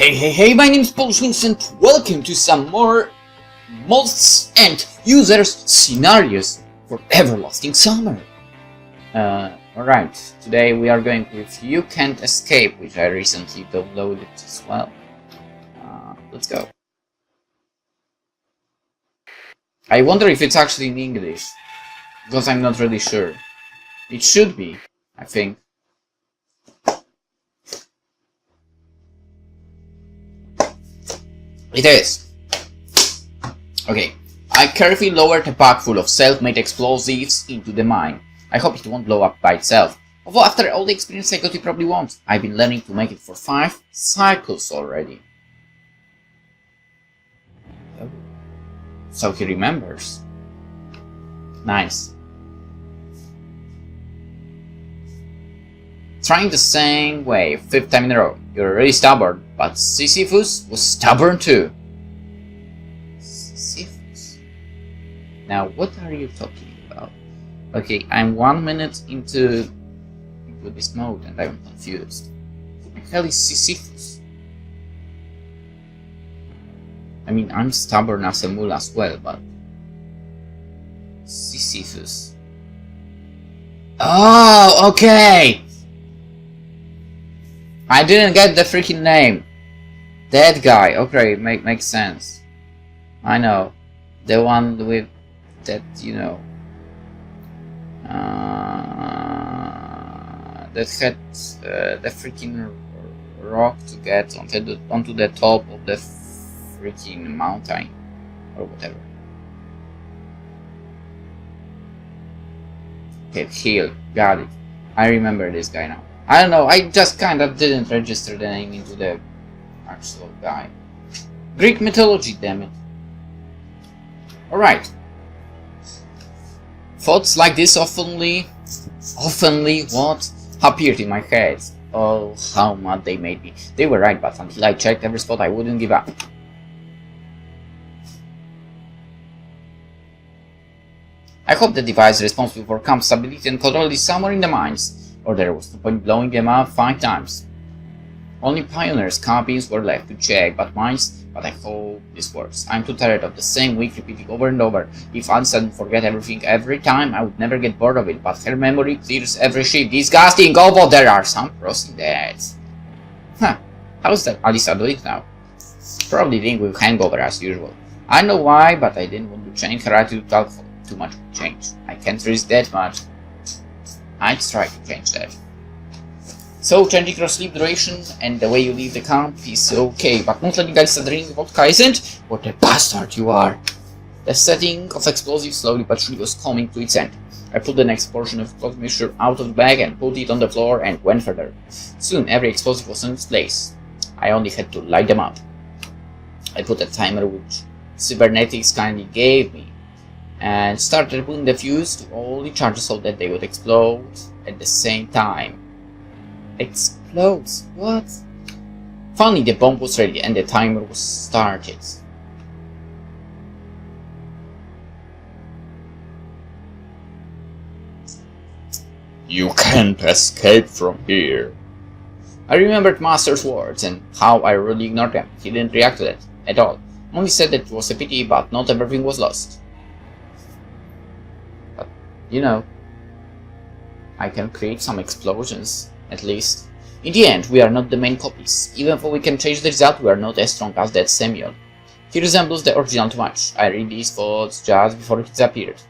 Hey, my name is PolishLynx and welcome to some more mods and users scenarios for Everlasting Summer. Alright, today we are going with You Can't Escape, which I recently downloaded as well. Let's go. I wonder if it's actually in English, because I'm not really sure. It should be, I think. It is. Okay, I carefully lowered a pack full of self-made explosives into the mine. I hope it won't blow up by itself. Although after all the experience I got, it probably won't. I've been learning to make it for 5 cycles already. Oh. So he remembers. Nice. Trying the same way, 5th time in a row. You're really stubborn, but Sisyphus was stubborn too. Sisyphus? Now, what are you talking about? Okay, I'm 1 minute into this mode and I'm confused. Who the hell is Sisyphus? I mean, I'm stubborn as a mule as well, but Sisyphus. Oh, okay! I didn't get the freaking name. That guy. Okay, makes sense. I know. The one with that, you know. That had the freaking rock to get onto the top of the freaking mountain. Or whatever. Okay, heal. Got it. I remember this guy now. I don't know, I just kind of didn't register the name into the actual guy. Greek mythology, damn it. Alright. Thoughts like this oftenly, what? Appeared in my head. Oh, how mad they made me. They were right, but until I checked every spot, I wouldn't give up. I hope the device responsible for camp stability and control is somewhere in the mines. Or there was no point blowing them up 5 times. Only pioneers' cabins were left to check, but I hope this works. I'm too tired of the same week repeating over and over. If Alice doesn't forget everything every time, I would never get bored of it, but her memory clears every shift. Disgusting! Oh, but there are some pros in that. Huh, how's that Alisa doing now? Probably dealing with hangover as usual. I know why, but I didn't want to change her attitude at all. Too much change. I can't risk that much. I'd try to change that. So, changing your sleep duration and the way you leave the camp is okay, but not letting Alisa drink vodka isn't? What a bastard you are! The setting of explosives slowly but surely was coming to its end. I pulled the next portion of explosive mixture out of the bag and put it on the floor and went further. Soon every explosive was in its place. I only had to light them up. I put a timer which cybernetics kindly gave me, and started putting the fuse to all the charges so that they would explode at the same time. Explodes? What? Finally the bomb was ready and the timer was started. You can't escape from here. I remembered Master's words and how I really ignored them. He didn't react to that at all. Only said that it was a pity, but not everything was lost. You know, I can create some explosions, at least. In the end, we are not the main copies. Even though we can change the result, we are not as strong as that Semyon. He resembles the original too much. I read these thoughts just before he disappeared.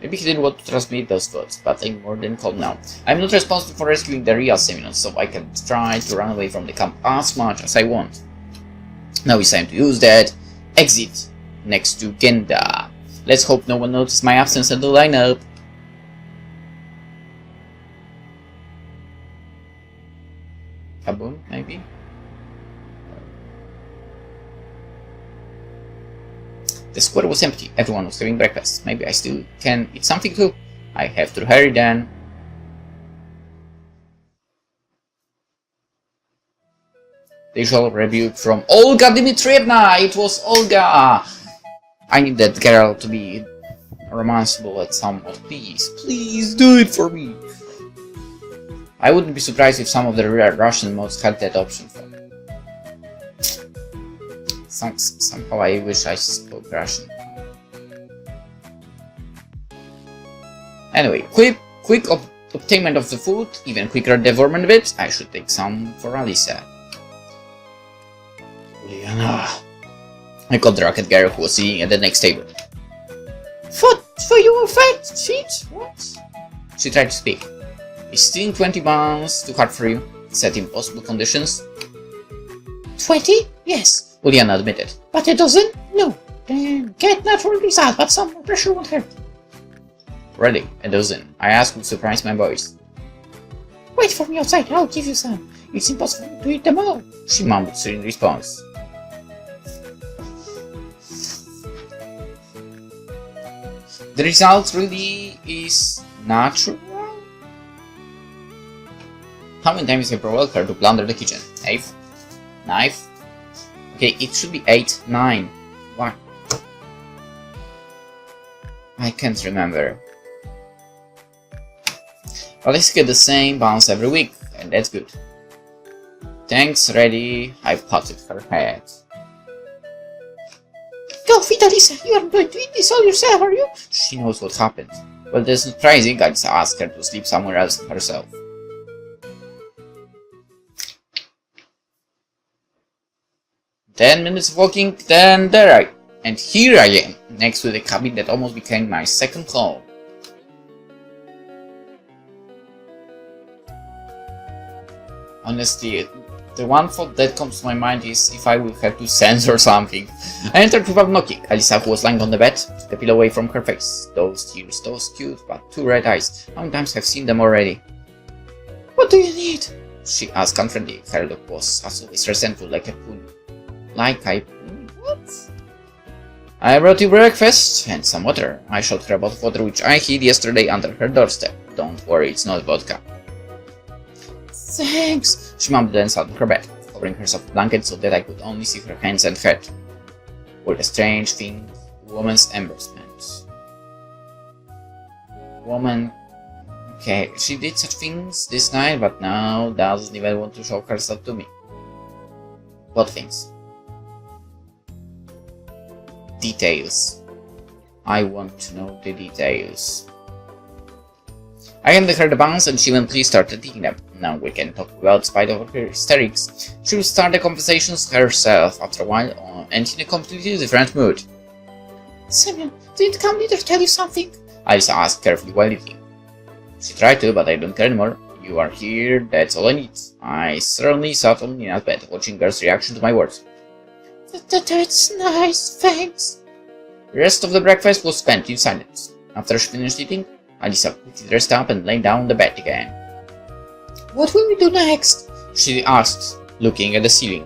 Maybe he didn't want to transmit those thoughts, but I'm more than calm now. I'm not responsible for rescuing the real Semyon, so I can try to run away from the camp as much as I want. Now it's time to use that exit next to Genda. Let's hope no one noticed my absence in the lineup. Kaboom, maybe? The square was empty. Everyone was having breakfast. Maybe I still can eat something too. I have to hurry then. The usual rebuke from Olga Dmitrievna! It was Olga! I need that girl to be romanceable at some point. Please do it for me. I wouldn't be surprised if some of the rare Russian mods had that option for me. Somehow I wish I spoke Russian. Anyway, quick obtainment of the food, even quicker devorment bits. I should take some for Alisa. Liana. I called the rocket girl who was sitting at the next table. For your fat feet? What? She tried to speak. Is stealing 20 pounds too hard for you? Set impossible conditions? 20? Yes, Uliana admitted. But a dozen? No. Then get natural result, but some more pressure won't hurt. Really, a dozen. I asked to surprise my boys. Wait for me outside, I'll give you some. It's impossible to eat them all, she mumbled in response. The result really is natural? How many times have I provoked her to plunder the kitchen? 8? Knife? Okay, it should be 8, 9. What? I can't remember. But I get the same bounce every week, and that's good. Thanks, ready. I've patted her head. Go feed Alisa, you aren't going to eat this all yourself, are you? She knows what happened. Well, there's no surprising, I just asked her to sleep somewhere else herself. Ten minutes of walking, then and here I am, next to the cabin that almost became my second home. Honestly, the one thought that comes to my mind is if I will have to censor something. I entered without knocking. Alisa, who was lying on the bed, took the pillow away from her face. Those tears, those cute but two red eyes. How many times have seen them already? What do you need? She asked confidently. Her look was as always resentful, like a pony. What? I brought you breakfast and some water. I showed her a bottle of water which I hid yesterday under her doorstep. Don't worry, it's not vodka. Thanks, she mumbled and sat on her bed, covering herself with blankets so that I could only see her hands and head. With a strange thing, woman's embarrassment. Woman. Okay, she did such things this night, but now doesn't even want to show herself to me. What things? Details. I want to know the details. I handed her the buns and she eventually started eating them. Now we can talk about spite of her hysterics. She will start the conversations herself after a while and in a completely different mood. Semyon, did the camp leader tell you something? Alisa asked carefully while eating. She tried to, but I don't care anymore. You are here, that's all I need. I certainly sat on Nina's bed, watching girl's reaction to my words. That's nice, thanks. The rest of the breakfast was spent in silence. After she finished eating, Alisa quickly dressed up and lay down on the bed again. What will we do next? She asked, looking at the ceiling.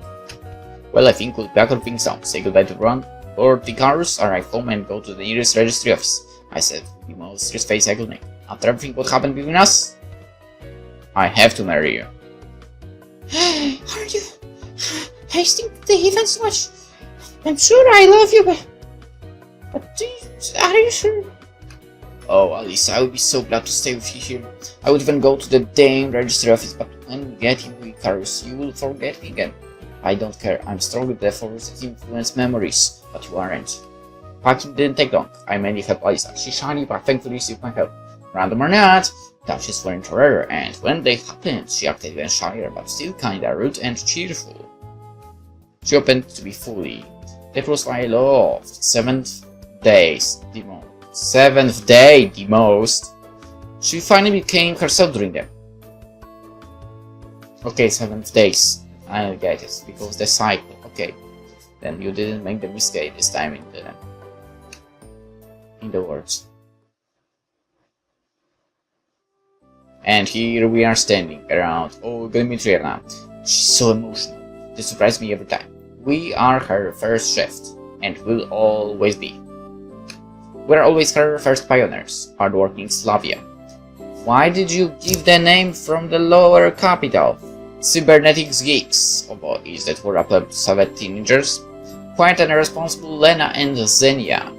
Well, I think we'll pack our things down, say goodbye to everyone, or the cars, arrive home and go to the nearest registry office. I said with the most serious face I could make. After everything what happened between us, I have to marry you. Are you hasting the events much? I'm sure I love you, but are you sure? Oh, Alisa, I would be so glad to stay with you here. I would even go to the damn registry office, but when we get into Icarus, you will forget me again. I don't care, I'm strong with the force that influence memories, but you aren't. Packing didn't take long. I mainly helped Alisa. She shyly but thankfully received my help. Random or not, touches weren't rare, and when they happened, she acted even shyer, but still kinda rude and cheerful. She opened to be fully. That was why I loved. 7th days, the most. 7th day, the most. She finally became herself during them. Okay, 7th days. I get it, because the cycle. Okay, then you didn't make the mistake this time in the words. And here we are standing around Dmitrievna. She's so emotional. They surprise me every time. We are her first shift, and will always be. We're always her first pioneers, hardworking Slavia. Why did you give the name from the lower capital? Cybernetics geeks, or boys that were up to Soviet teenagers. Quite an irresponsible Lena and Xenia.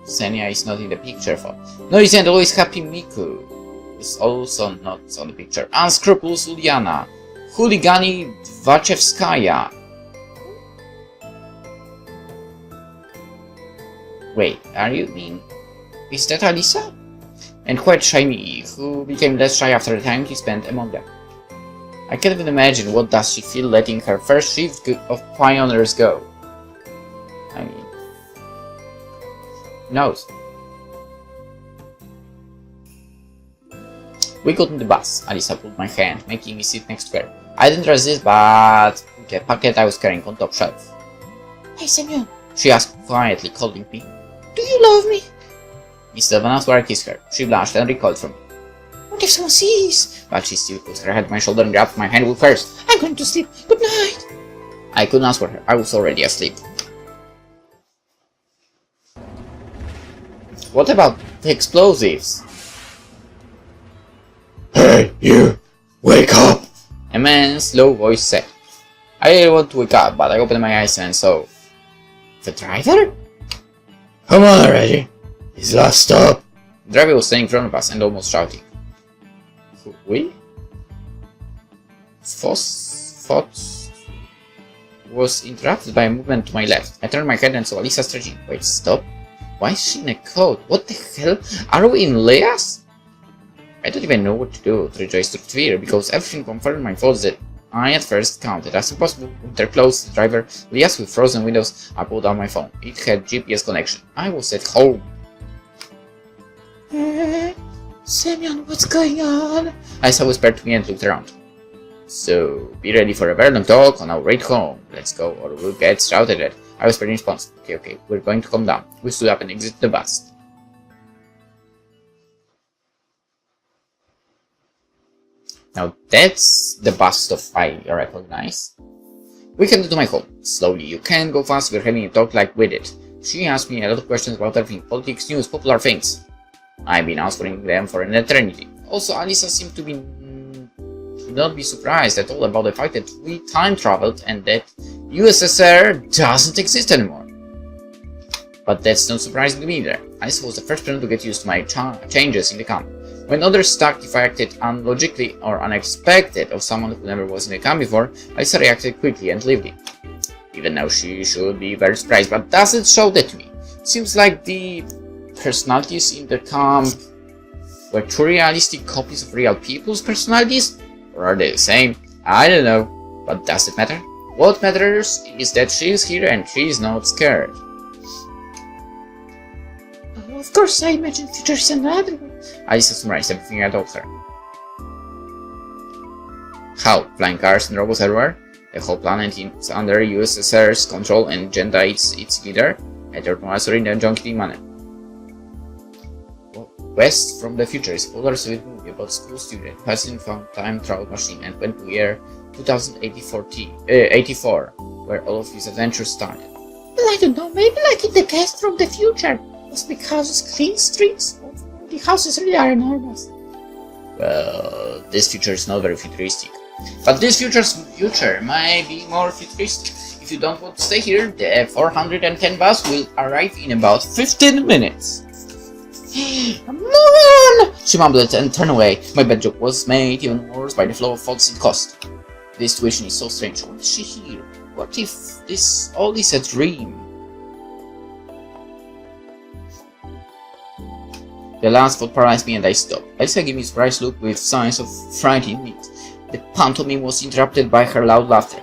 Xenia is not in the picture for. Noisy and always happy Miku is also not on the picture. Unscrupulous Uliana. Huligani Vachevskaya. Wait, is that Alisa? And quite shy, who became less shy after the time he spent among them. I can't even imagine what does she feel letting her first shift of pioneers go. I mean, who knows? We got on the bus. Alisa pulled my hand, making me sit next to her. I didn't resist, but the packet I was carrying on top shelf. Hey, Semyon, She asked quietly, calling me. do you love me? Mr. Van Aswar kissed her. She blushed and recoiled from me. What if someone sees? But she still put her head on my shoulder and grabbed my hand with hers. I'm going to sleep. Good night. I couldn't answer her. I was already asleep. What about the explosives? Hey, you! Wake up! A man's low voice said. I didn't want to wake up, but I opened my eyes and saw... The driver? Come on already! His last stop! The driver was standing in front of us and almost shouting. Who, we? Thought was interrupted by a movement to my left. I turned my head and saw Alisa stretching. Wait, stop? Why is she in a coat? What the hell? Are we in Lea's? I don't even know what to do to rejoice to fear, because everything confirmed my thoughts that I at first counted as impossible. With their clothes, the driver, Lea's with frozen windows. I pulled out my phone. It had GPS connection. I was at home. Semyon, what's going on? Alisa whispered to me and looked around. So, be ready for a very long talk on our way home. Let's go, or we'll get shouted at. I whispered in response. Okay, we're going to calm down. We stood up and exited the bus. Now that's the bus stop I recognize. We headed to my home. Slowly, you can't go fast, we're having a talk like with it. She asked me a lot of questions about everything, politics, news, popular things. I've been answering them for an eternity. Also, Alisa seemed to not be surprised at all about the fact that we time traveled and that USSR doesn't exist anymore. But that's not surprising to me either. Alisa was the first person to get used to my changes in the camp. When others stuck if I acted unlogically or unexpected of someone who never was in the camp before, Alisa reacted quickly and lively. Even now she should be very surprised, but doesn't show that to me. Seems like the personalities in the camp were too realistic copies of real people's personalities? Or are they the same? I don't know. But does it matter? What matters is that she is here and she is not scared. Of course, I imagine future scenario. Alisa summarized everything I told her. How? Flying cars and robots everywhere? The whole planet is under USSR's control and Genda is its leader? I told Moasori in a junky manner. West from the Future is a polar Soviet movie about school student who has found time travel machine and went to year 2084, where all of his adventures started. Well, I don't know, maybe like in the cast from the future. Must be houses, clean streets. The houses really are enormous. Well, this future is not very futuristic. But this future's future may be more futuristic. If you don't want to stay here, the 410 bus will arrive in about 15 minutes. Come on! She mumbled and turned away. My bad joke was made even worse by the flow of thoughts it caused. This situation is so strange. What is she here? What if all is a dream? The last thought paralyzed me and I stopped. Elsa gave me a surprised look with signs of fright in it. The pantomime was interrupted by her loud laughter.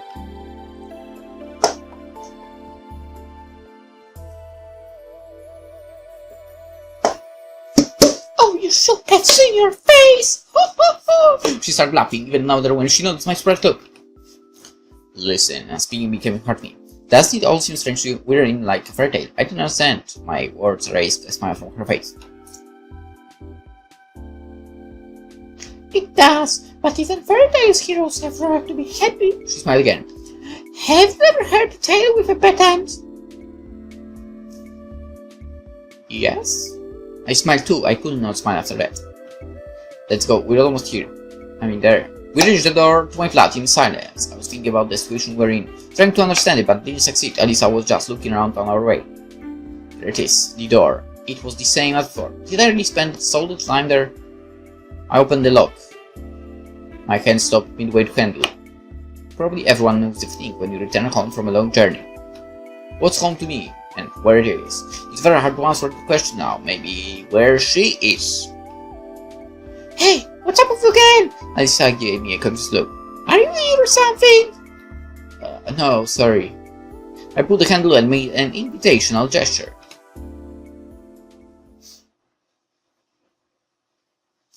Oh, you shook that in your face! She started laughing even louder when she noticed my surprised look. Listen, and speaking became hard to me. Doesn't it all seem strange to you? We're in like a fairy tale. I don't understand. My words raised a smile from her face. It does, but even fairy tales heroes have right to be happy. She smiled again. Have you ever heard a tale with a bad end? Yes? I smiled too. I could not smile after that. Let's go. We're almost here. I mean, there. We reached the door to my flat in silence. I was thinking about the situation we're in, trying to understand it, but didn't succeed. Alisa was just looking around on our way. There it is, the door. It was the same as before. Did I really spend so little time there? I opened the lock. My hand stopped midway to handle. probably everyone knows the feeling when you return home from a long journey. What's home to me, and where it is? It's very hard to answer the question now. Maybe where she is. Hey, what's up with you again? Alisa gave me a confused look. Are you ill or something? No, sorry. I pulled the handle and made an invitational gesture.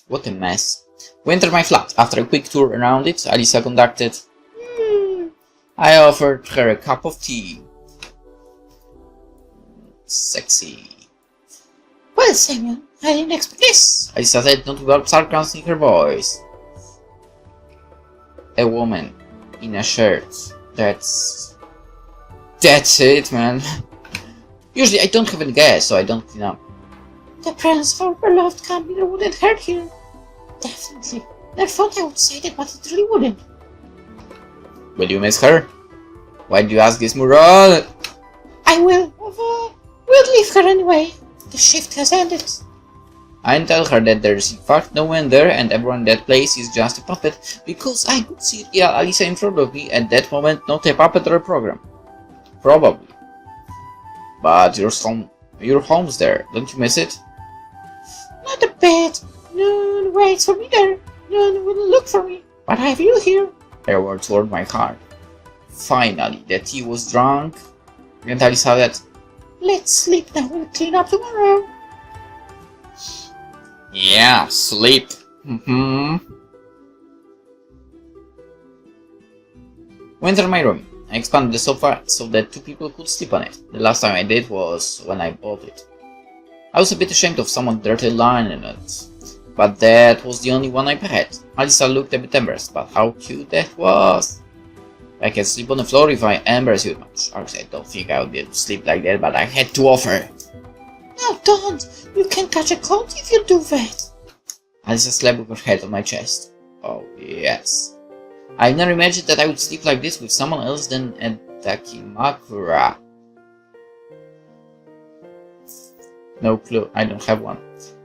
What a mess. We entered my flat. After a quick tour around it, Alisa conducted. I offered her a cup of tea. Sexy. Well, Semyon, I didn't expect this. Alisa said, not without sarcasm in her voice. A woman in a shirt. That's it, man. Usually I don't have any gas, so I don't clean up. The presence of our beloved company wouldn't hurt here. Definitely. Never thought I would say that, but it really wouldn't. Will you miss her? Why do you ask this, Mural? I will. We'll leave her anyway. The shift has ended. I tell her that there's in fact no one there and everyone in that place is just a puppet, because I could see real Alisa in front of me at that moment, not a puppet or a program. Probably. But your home's there, don't you miss it? Not a bit. No one waits for me there. No one will look for me. But I have you here. Her words warmed my heart. Finally, the tea was drunk, and Alisa said, Let's sleep now. We'll clean up tomorrow. yeah, sleep. We entered my room. I expanded the sofa so that two people could sleep on it. The last time I did was when I bought it. I was a bit ashamed of someone's dirty line in it, but that was the only one I had. Alisa looked a bit embarrassed, but how cute that was. I can sleep on the floor if I embarrass you much. I don't think I would be able to sleep like that, but I had to offer. No, don't. You can catch a cold if you do that. Alisa slept with her head on my chest. Oh, yes. I never imagined that I would sleep like this with someone else than a Dakimakura. No clue, I don't have one.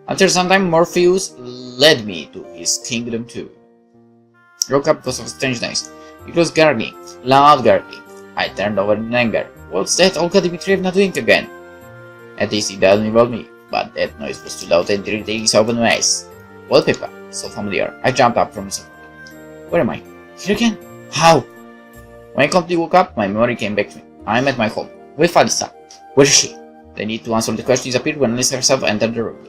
After some time, Morpheus led me to his kingdom too. I woke up because of a strange noise. It was gargling, loud gargling. I turned over in anger. What's that Olga Dmitrievna doing again? At least it doesn't involve me, but that noise was too loud and irritating, so open my eyes. Wallpaper, so familiar. I jumped up from the sofa. Where am I? Here again? How? When I completely woke up, my memory came back to me. I'm at my home, with Alisa. Where is she? The need to answer the question disappeared when Alisa herself entered the room.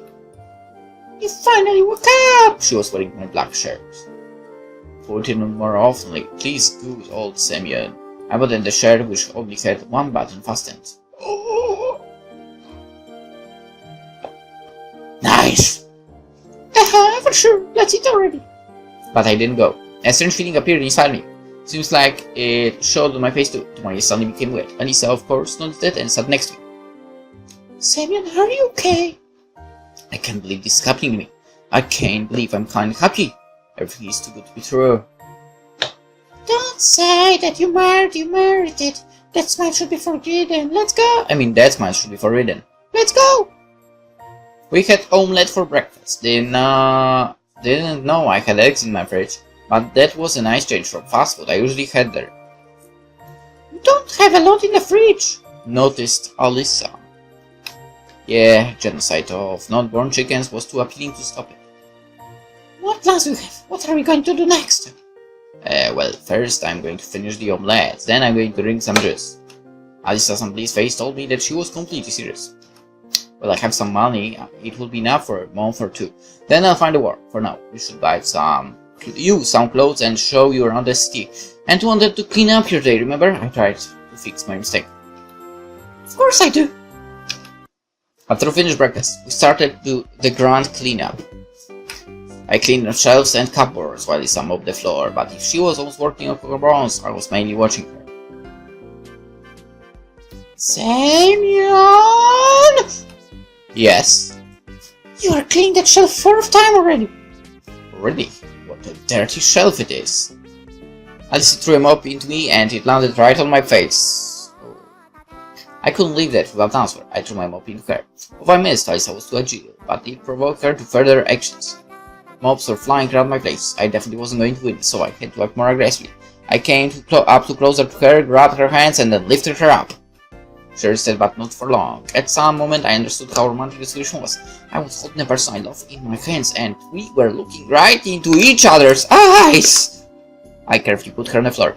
You finally woke up! She was wearing my black shirt. Put it on more often, please, good old Semyon. I buttoned the shirt, which only had one button fastened. Nice! For sure, let's eat already. But I didn't go. A strange feeling appeared inside me. Seems like it showed on my face too. My suddenly became wet. Alisa, of course, noticed it and sat next to me. Semyon, are you okay? I can't believe this is happening to me. I can't believe I'm kind of happy. Everything is too good to be true. Don't say that you married it. That smile should be forbidden. Let's go. I mean, that smile should be forbidden. Let's go. We had omelette for breakfast. Didn't know I had eggs in my fridge, but that was a nice change from fast food I usually had there. You don't have a lot in the fridge. Noticed Alisa. Yeah, genocide of not-born chickens was too appealing to stop it. What plans do you have? What are we going to do next? Well, first I'm going to finish the omelette, then I'm going to drink some juice. Alisa's unpleased face told me that she was completely serious. Well, I have some money, it will be enough for a month or two. Then I'll find a work. For now, you should buy some clothes and show you around the city. And wanted to clean up your day, remember? I tried to fix my mistake. Of course I do. After we finished breakfast, we started the grand cleanup. I cleaned the shelves and cupboards while Lisa mopped the floor, but if she was always working on her bronze, I was mainly watching her. Semyon! Yes? You are cleaning that shelf 4th time already. Really? What a dirty shelf it is. Alice threw a mop into me and it landed right on my face. Oh. I couldn't leave that without answer. I threw my mop into her. If I missed, Alisa was too agile, but it provoked her to further actions. Mops were flying around my place. I definitely wasn't going to win, so I had to act more aggressively. I came up too closer to her, grabbed her hands, and then lifted her up. She resisted, but not for long. At some moment, I understood how romantic the solution was. I was holding the person I loved in my hands, and we were looking right into each other's eyes! I carefully put her on the floor.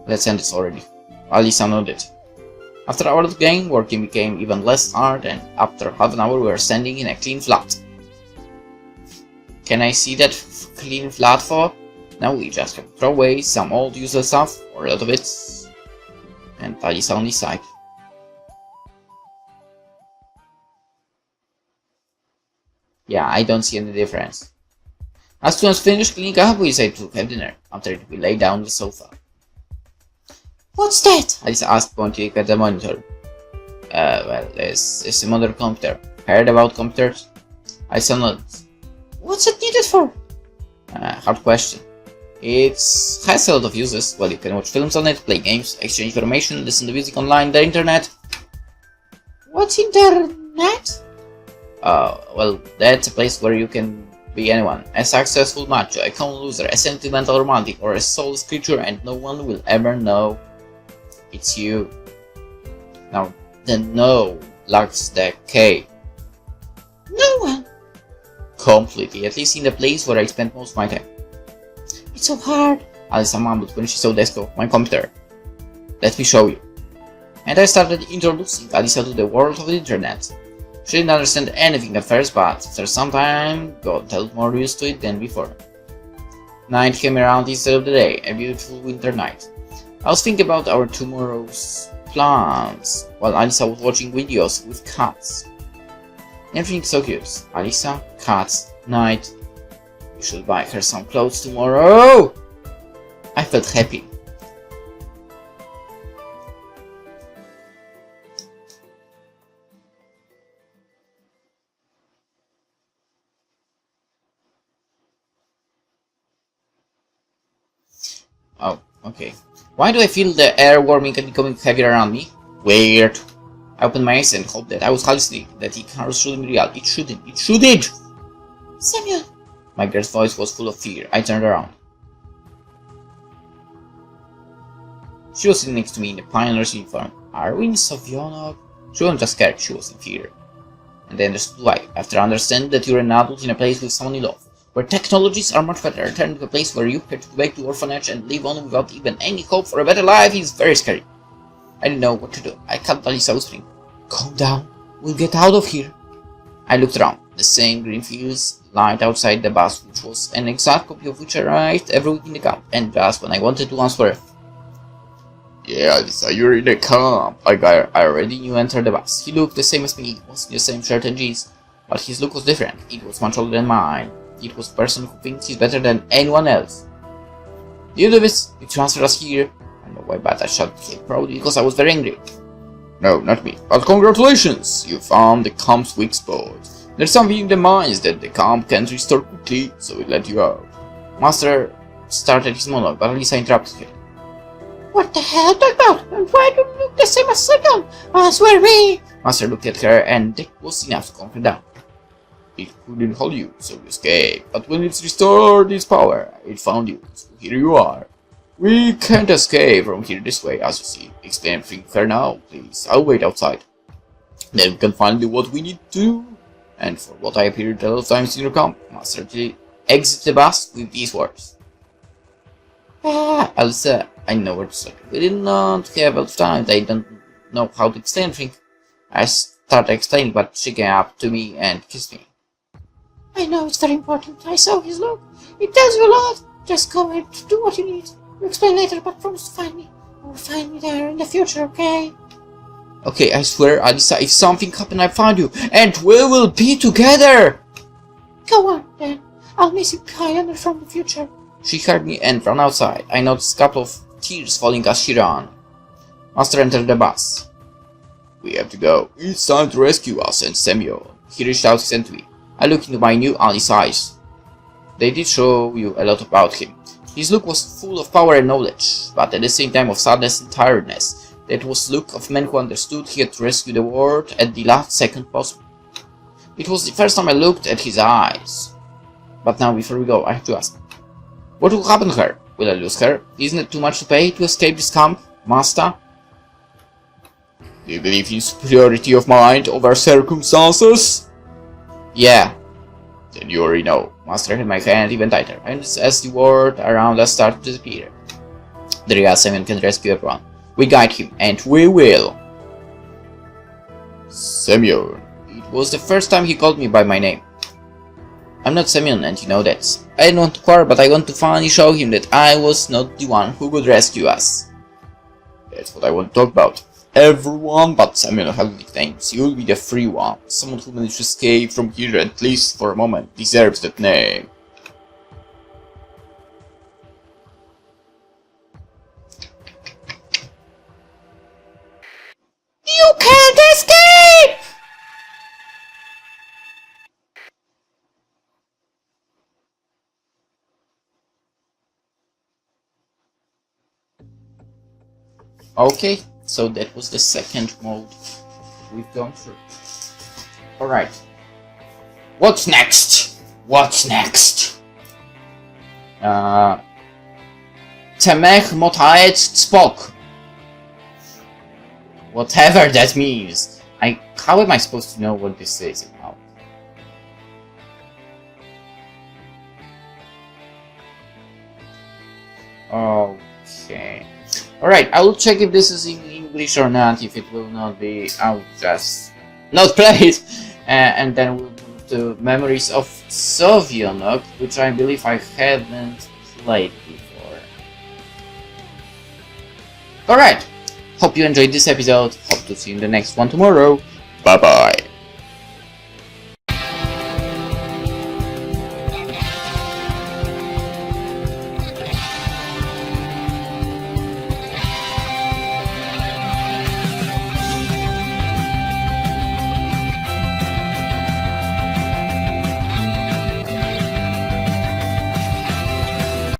Let's end this already. Alisa nodded. After our little game, working became even less hard, and after half an hour we were standing in a clean flat. Can I see that clean flat for? Now we just have to throw away some old useless stuff, or a lot of it. And Alisa only sighed. Yeah, I don't see any difference. As soon as finished cleaning up, we decided to have dinner. After it, we lay down on the sofa. What's that? Alisa asked, pointing at the monitor. Well, it's a modern computer. Heard about computers? Alisa nodded. What's it needed for? Hard question. It has a lot of uses. Well, you can watch films on it, play games, exchange information, listen to music online, the internet. What's internet? Well, that's a place where you can be anyone. A successful macho, a common loser, a sentimental romantic, or a soulless creature, and no one will ever know it's you. Now, the no lacks the K. No one. Completely, at least in the place where I spent most of my time. It's so hard. Alisa mumbled when she saw the desktop of my computer. Let me show you. And I started introducing Alisa to the world of the internet. She didn't understand anything at first, but after some time got a little more used to it than before. Night came around instead of the day, a beautiful winter night. I was thinking about our tomorrow's plans, while Alisa was watching videos with cats. Everything so cute. Alisa, cats, night. We should buy her some clothes tomorrow! I felt happy. Oh, okay. Why do I feel the air warming and becoming heavier around me? Weird. I opened my eyes and hoped that I was hallucinating, that it was truly real. It shouldn't. It shouldn't! Semyon! My girl's voice was full of fear. I turned around. She was sitting next to me in a pioneer's uniform. Are we in Sovyonok? She wasn't just scared, she was in fear. And I understood why. After understanding that you're an adult in a place with someone you love, where technologies are much better, turning to a place where you have to go back to orphanage and live on without even any hope for a better life is very scary. I didn't know what to do. I cut Alisa whispering, "Calm down, we'll get out of here." I looked around. The same green fields, light outside the bus, which was an exact copy of which arrived every week in the camp, and just when I wanted to answer, "Yeah, Alisa, you're in the camp," a guy I already knew entered the bus. He looked the same as me, was in the same shirt and jeans, but his look was different. It was much older than mine. It was a person who thinks he's better than anyone else. "Do you do this? You transferred us here." I don't know why, but I shouted him, probably because I was very angry. "No, not me. But congratulations! You found the camp's weak spot. There's something in the mines that the camp can't restore quickly, so we let you out." Master started his monologue, but Alisa interrupted him. What the hell talk about? And why do you look the same as Semyon? I swear me! Master looked at her, and that was enough to calm her down. "It couldn't hold you, so you escaped. But when it's restored its power, it found you, so here you are. We can't escape from here this way, as you see. Explain everything fair now, please. I'll wait outside. Then we can finally do what we need to do. And for what I appeared a lot of times in your camp, Master exited the bus with these words. Alisa, I know where to start. We did not have a lot of time. I don't know how to explain everything." I started explaining, but she came up to me and kissed me. I know it's very important. I saw his look. It tells you a lot. Just go and do what you need. We'll explain later, but promise to find me. Or find me there in the future, okay? Okay, I swear, Alisa, if something happens, I find you, and we will be together! Go on, then. I'll miss you behind from the future. She heard me and ran outside. I noticed a couple of tears falling as she ran. Master entered the bus. "We have to go. It's time to rescue us and Semyon." He reached out his hand to me. I looked into my new Ali's eyes. They did show you a lot about him. His look was full of power and knowledge, but at the same time of sadness and tiredness. That was the look of man who understood he had to rescue the world at the last second possible. It was the first time I looked at his eyes. But now, before we go, I have to ask. What will happen to her? Will I lose her? Isn't it too much to pay to escape this camp, master? Do you believe in superiority of mind over circumstances? Yeah. Then you already know. Master held my hand even tighter, and as the world around us started to disappear. The real Semyon can rescue everyone. We guide him, and we will. Semyon. It was the first time he called me by my name. I'm not Semyon, and you know that. I don't want to quarrel, but I want to finally show him that I was not the one who could rescue us. That's what I want to talk about. Everyone but Semyon have nicknames. You'll be the free one. Someone who managed to escape from here, at least for a moment, deserves that name. You can't escape! Okay, so that was the second mode we've gone through. Alright. What's next? What's next? Temech Motaet Spok. Whatever that means. How am I supposed to know what this is about? Okay. Alright, I will check if this is in English or not. If it will not be, I'll just not play it. And then we'll move to Memories of Sovyonok, which I believe I haven't played before. Alright, hope you enjoyed this episode. Hope to see you in the next one tomorrow. Bye bye.